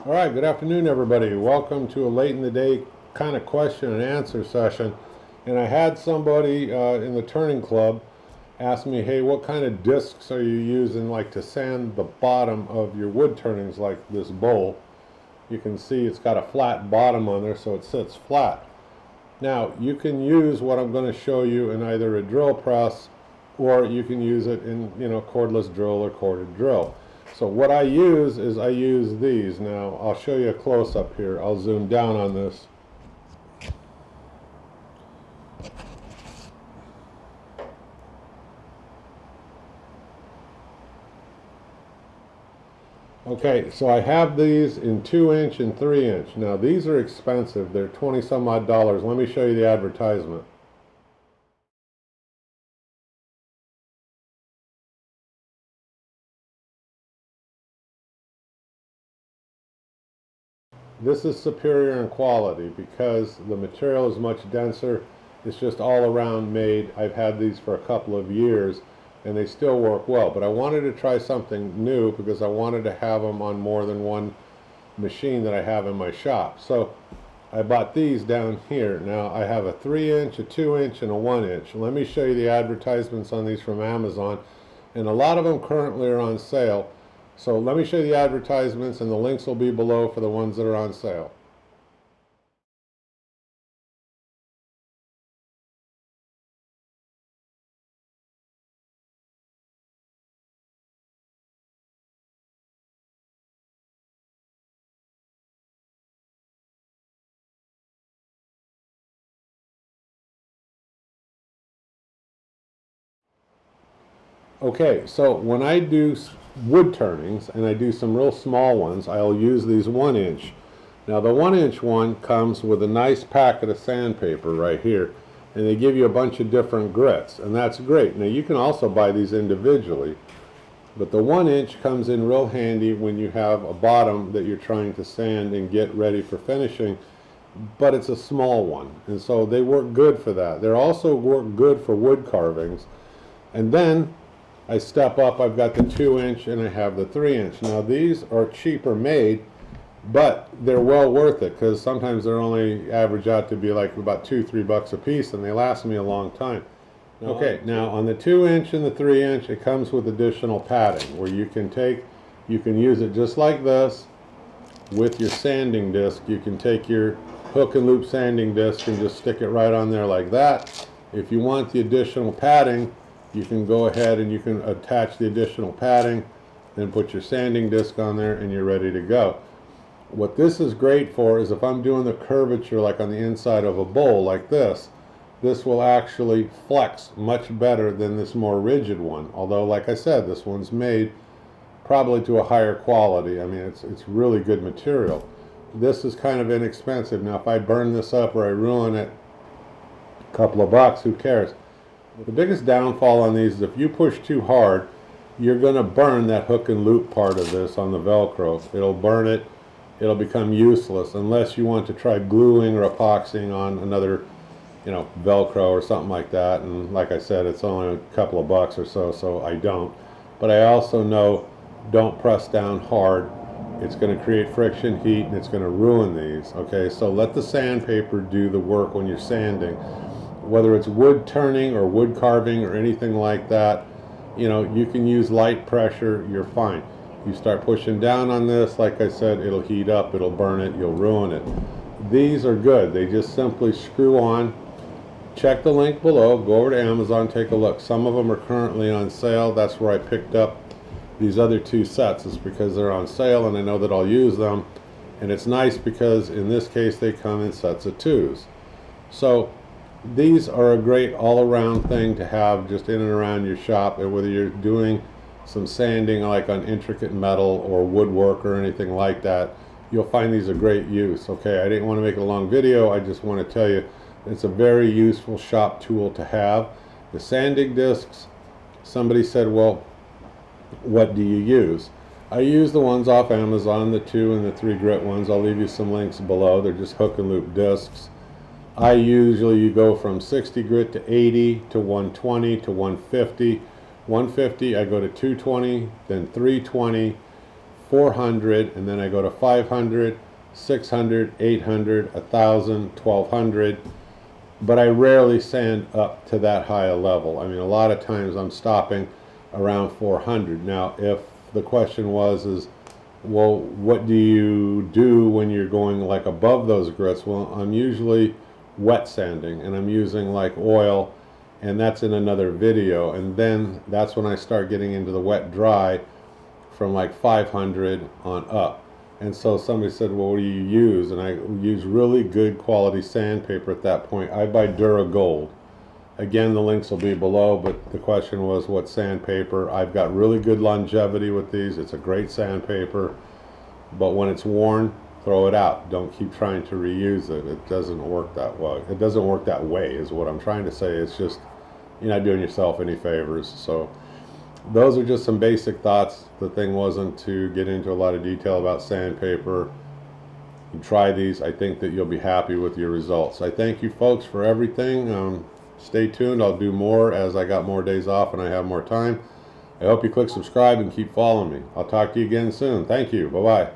All right, good afternoon, everybody. Welcome to a late in the day kind of question and answer session. And I had somebody in the turning club ask me, hey, what kind of discs are you using like to sand the bottom of your wood turnings like this bowl? You can see it's got a flat bottom on there, so it sits flat. Now, you can use what I'm going to show you in either a drill press or you can use it in, cordless drill or corded drill. So what I use is I use these. Now, I'll show you a close-up here. I'll zoom down on this. Okay, so I have these in 2-inch and 3-inch. Now, these are expensive. They're 20 some odd dollars. Let me show you the advertisement. This is superior in quality because the material is much denser. It's just all around made. I've had these for a couple of years and they still work well. But I wanted to try something new because I wanted to have them on more than one machine that I have in my shop. So I bought these down here. Now I have a 3-inch, a 2-inch, and a 1-inch. Let me show you the advertisements on these from Amazon. And a lot of them currently are on sale. So let me show you the advertisements, and the links will be below for the ones that are on sale. Okay, so when I do wood turnings, and I do some real small ones, I'll use these 1-inch. Now the 1-inch one comes with a nice packet of sandpaper right here, and they give you a bunch of different grits, and that's great. Now you can also buy these individually, but the 1-inch comes in real handy when you have a bottom that you're trying to sand and get ready for finishing, but it's a small one, and so they work good for that. They also work good for wood carvings. And then I step up, I've got the 2-inch and I have the 3-inch. Now these are cheaper made, but they're well worth it because sometimes they're only average out to be like about $2-3 a piece, and they last me a long time. Okay, now on the 2-inch and the 3-inch, it comes with additional padding where you can use it just like this with your sanding disc. You can take your hook and loop sanding disc and just stick it right on there like that. If you want the additional padding, you can go ahead and you can attach the additional padding, then put your sanding disc on there and you're ready to go. What this is great for is if I'm doing the curvature like on the inside of a bowl like this will actually flex much better than this more rigid one. Although, like I said, this one's made probably to a higher quality. I mean, it's really good material. This is kind of inexpensive. Now, if I burn this up or I ruin it, a couple of bucks, who cares? The biggest downfall on these is if you push too hard, you're going to burn that hook and loop part of this on the Velcro. It'll burn it. It'll become useless unless you want to try gluing or epoxying on another, Velcro or something like that. And like I said, it's only a couple of bucks or so, so I don't. But I also know don't press down hard. It's going to create friction, heat, and it's going to ruin these. Okay, so let the sandpaper do the work when you're sanding. Whether it's wood turning or wood carving or anything like that, you can use light pressure, you're fine. You start pushing down on this, like I said, it'll heat up, it'll burn it, you'll ruin it. These are good. They just simply screw on. Check the link below, go over to Amazon, take a look. Some of them are currently on sale. That's where I picked up these other 2 sets. It's because they're on sale and I know that I'll use them. And it's nice because in this case they come in sets of 2s. So these are a great all-around thing to have just in and around your shop, whether you're doing some sanding like on intricate metal or woodwork or anything like that. You'll find these a great use. Okay, I didn't want to make a long video. I just want to tell you it's a very useful shop tool to have. The sanding discs, somebody said, well, what do you use? I use the ones off Amazon, the 2 and the 3 grit ones. I'll leave you some links below. They're just hook and loop discs. I usually go from 60 grit to 80 to 120 to 150. 150, I go to 220, then 320, 400, and then I go to 500, 600, 800, 1000, 1200. But I rarely sand up to that high a level. I mean, a lot of times I'm stopping around 400. Now, if the question is, well, what do you do when you're going like above those grits? Well, I'm usually wet sanding, and I'm using like oil, and that's in another video. And then that's when I start getting into the wet dry from like 500 on up. And so somebody said, well, what do you use? And I use really good quality sandpaper at that point. I buy Duragold. Again, the links will be below, but the question was what sandpaper. I've got really good longevity with these. It's a great sandpaper, but when it's worn, throw it out. Don't keep trying to reuse it. It doesn't work that way. It doesn't work that way is what I'm trying to say. It's just, you're not doing yourself any favors. So those are just some basic thoughts. The thing wasn't to get into a lot of detail about sandpaper. You try these. I think that you'll be happy with your results. I thank you folks for everything. Stay tuned. I'll do more as I got more days off and I have more time. I hope you click subscribe and keep following me. I'll talk to you again soon. Thank you. Bye-bye.